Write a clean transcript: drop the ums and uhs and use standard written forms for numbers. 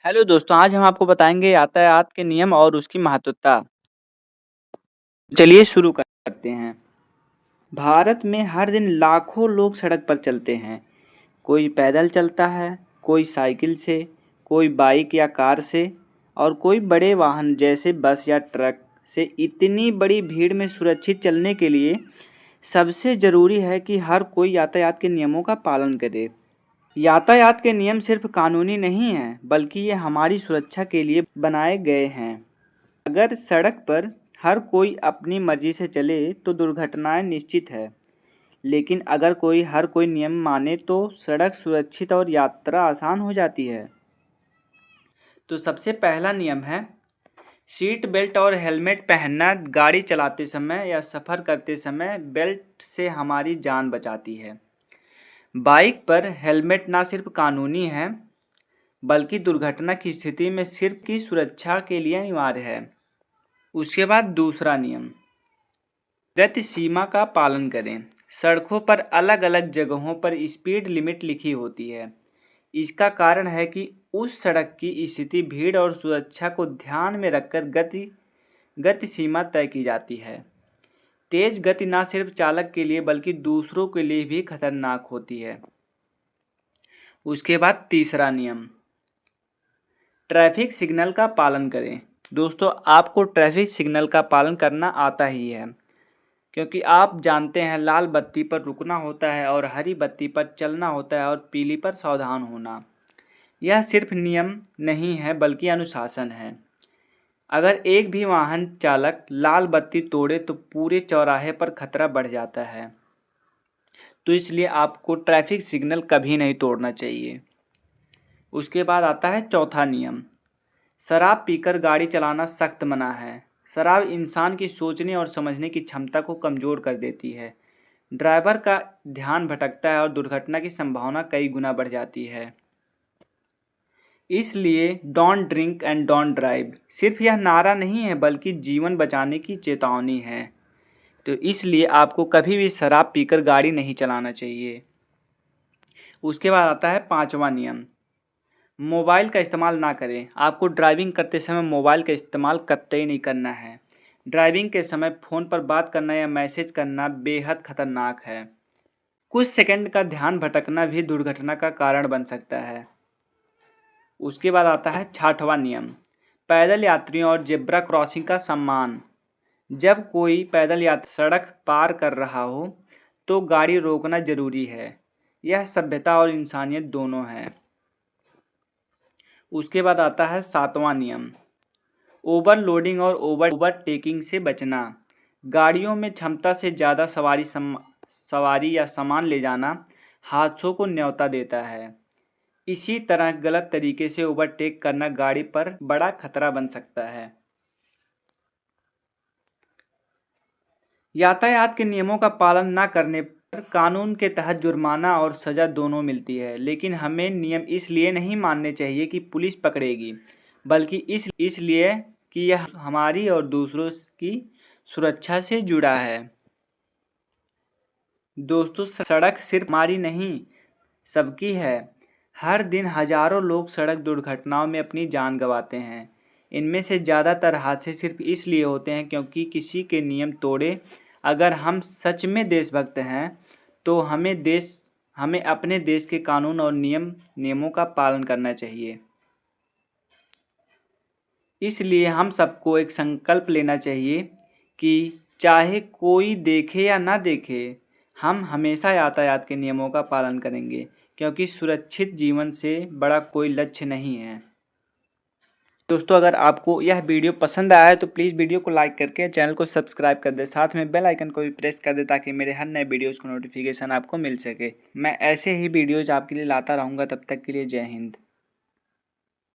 Hello दोस्तों, आज हम आपको बताएँगे यातायात के नियम और उसकी महत्वता। चलिए शुरू करते हैं। भारत में हर दिन लाखों लोग सड़क पर चलते हैं। कोई पैदल चलता है, कोई साइकिल से, कोई बाइक या कार से और कोई बड़े वाहन जैसे बस या ट्रक से। इतनी बड़ी भीड़ में सुरक्षित चलने के लिए सबसे ज़रूरी है कि हर कोई यातायात के नियमों का पालन करे। यातायात के नियम सिर्फ कानूनी नहीं हैं, बल्कि ये हमारी सुरक्षा के लिए बनाए गए हैं। अगर सड़क पर हर कोई अपनी मर्जी से चले तो दुर्घटनाएं निश्चित है, लेकिन अगर हर कोई नियम माने तो सड़क सुरक्षित और यात्रा आसान हो जाती है। तो सबसे पहला नियम है सीट बेल्ट और हेलमेट पहनना। गाड़ी चलाते समय या सफ़र करते समय बेल्ट से हमारी जान बचाती है। बाइक पर हेलमेट ना सिर्फ कानूनी है, बल्कि दुर्घटना की स्थिति में सिर्फ की सुरक्षा के लिए अनिवार्य है। उसके बाद दूसरा नियम, गति सीमा का पालन करें। सड़कों पर अलग अलग जगहों पर स्पीड लिमिट लिखी होती है। इसका कारण है कि उस सड़क की स्थिति, भीड़ और सुरक्षा को ध्यान में रखकर गति सीमा तय की जाती है। तेज गति न सिर्फ चालक के लिए बल्कि दूसरों के लिए भी खतरनाक होती है। उसके बाद तीसरा नियम, ट्रैफिक सिग्नल का पालन करें। दोस्तों, आपको ट्रैफिक सिग्नल का पालन करना आता ही है, क्योंकि आप जानते हैं लाल बत्ती पर रुकना होता है और हरी बत्ती पर चलना होता है और पीली पर सावधान होना। यह सिर्फ नियम नहीं है, बल्कि अनुशासन है। अगर एक भी वाहन चालक लाल बत्ती तोड़े तो पूरे चौराहे पर खतरा बढ़ जाता है। तो इसलिए आपको ट्रैफिक सिग्नल कभी नहीं तोड़ना चाहिए। उसके बाद आता है चौथा नियम, शराब पीकर गाड़ी चलाना सख्त मना है। शराब इंसान की सोचने और समझने की क्षमता को कमज़ोर कर देती है। ड्राइवर का ध्यान भटकता है और दुर्घटना की संभावना कई गुना बढ़ जाती है। इसलिए don't drink and don't drive सिर्फ यह नारा नहीं है, बल्कि जीवन बचाने की चेतावनी है। तो इसलिए आपको कभी भी शराब पीकर गाड़ी नहीं चलाना चाहिए। उसके बाद आता है पांचवा नियम, मोबाइल का इस्तेमाल ना करें। आपको ड्राइविंग करते समय मोबाइल का इस्तेमाल कतई नहीं करना है। ड्राइविंग के समय फ़ोन पर बात करना या मैसेज करना बेहद खतरनाक है। कुछ सेकंड का ध्यान भटकना भी दुर्घटना का कारण बन सकता है। उसके बाद आता है छठवां नियम, पैदल यात्रियों और जेब्रा क्रॉसिंग का सम्मान। जब कोई पैदल यात्री सड़क पार कर रहा हो तो गाड़ी रोकना जरूरी है। यह सभ्यता और इंसानियत दोनों है। उसके बाद आता है सातवां नियम, ओवरलोडिंग और ओवरटेकिंग से बचना। गाड़ियों में क्षमता से ज़्यादा सवारी या सामान ले जाना हादसों को न्योता देता है। इसी तरह गलत तरीके से ओवरटेक करना गाड़ी पर बड़ा खतरा बन सकता है। यातायात के नियमों का पालन न करने पर कानून के तहत जुर्माना और सज़ा दोनों मिलती है, लेकिन हमें नियम इसलिए नहीं मानने चाहिए कि पुलिस पकड़ेगी, बल्कि इसलिए कि यह हमारी और दूसरों की सुरक्षा से जुड़ा है। दोस्तों, सड़क सिर्फ हमारी नहीं, सबकी है। हर दिन हजारों लोग सड़क दुर्घटनाओं में अपनी जान गंवाते हैं। इनमें से ज़्यादातर हादसे सिर्फ इसलिए होते हैं क्योंकि किसी के नियम तोड़े। अगर हम सच में देशभक्त हैं तो हमें अपने देश के कानून और नियमों का पालन करना चाहिए। इसलिए हम सबको एक संकल्प लेना चाहिए कि चाहे कोई देखे या ना देखे, हम हमेशा यातायात के नियमों का पालन करेंगे, क्योंकि सुरक्षित जीवन से बड़ा कोई लक्ष्य नहीं है। दोस्तों, अगर आपको यह वीडियो पसंद आया है तो प्लीज़ वीडियो को लाइक करके चैनल को सब्सक्राइब कर दें। साथ में बेल आइकन को भी प्रेस कर दें ताकि मेरे हर नए वीडियोज़ को नोटिफिकेशन आपको मिल सके। मैं ऐसे ही वीडियोज़ आपके लिए लाता रहूँगा। तब तक के लिए जय हिंद।